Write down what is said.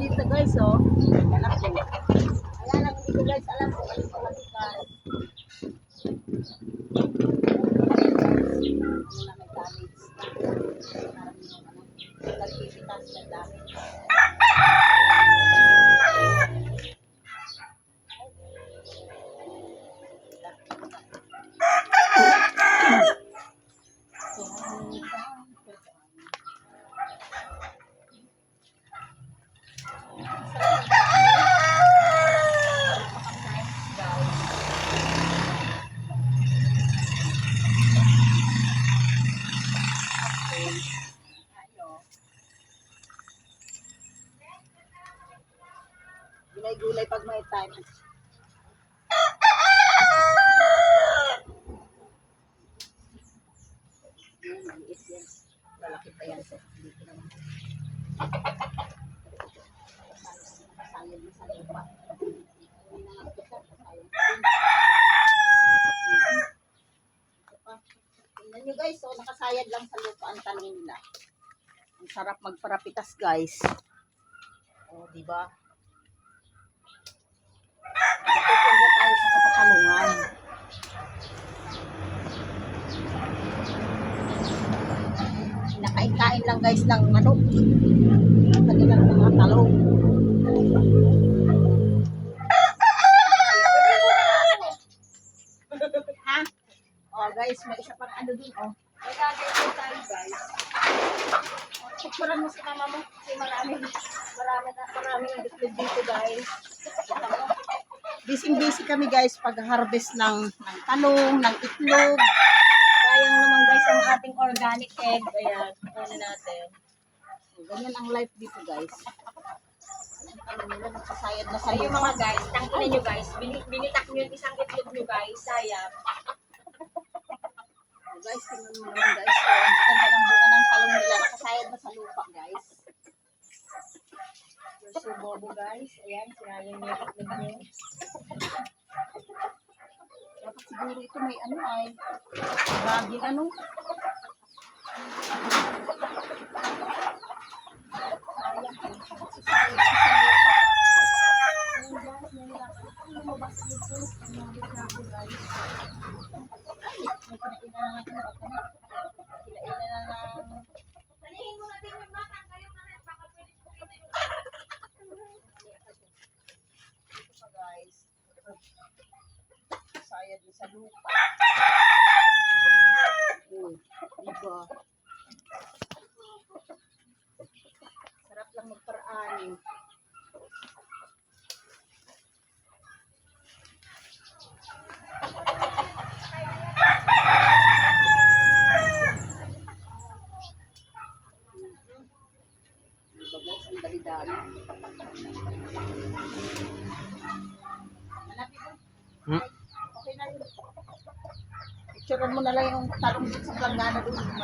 dito guys, oh. Anak ko. Kaya lang dito guys, alam ko ano pa matikas. Muna may damage. Parang yung ano, nagpipitas ng damage. Gulay-gulay pag may time. Yan, maliit yan. Lalaki pa yan sa dito naman. Kasayad na sa lupa. Tingnan nyo guys, so nakasayad lang sa lupa ang tanim nila. Ang sarap magparapitas guys. O, diba? Pupunta tayo sa Kapatalungan. Nakain-kain lang guys ng manok. Kanilang mga talong. Ha? Oh guys, may isa pang ano dun oh. May gagawin tayo guys. Picturean mo si mama mo. Kasi marami ng diklid dito guys. Kita mo. Busy kami guys pag-harvest ng talong, ng itlog. Sayang naman guys ang ating organic egg. Ayan, kunin natin. So, ganyan ang life dito guys. Ano nila, nagsasayad na sa Ayun mga guys, tangkinan nyo guys. Binitak nyo yung isang itlog nyo guys. Sayang. So, guys, tingnan mo naman guys. So, ang ganda ng bunga ng talong nila. Nakasayad na sa lupa guys. So, bobo guys. Ayan, sinayang nyo yung itlog nyo. Dapat siguro ito may ano ay baging ano. Sayad sa lupa. Diba? Sarap lang magparaanin. Diba guys, ang dali-dali. Malapit mo. Okay na yun. Picturean mo na lang yung talong dito sa planggana doon.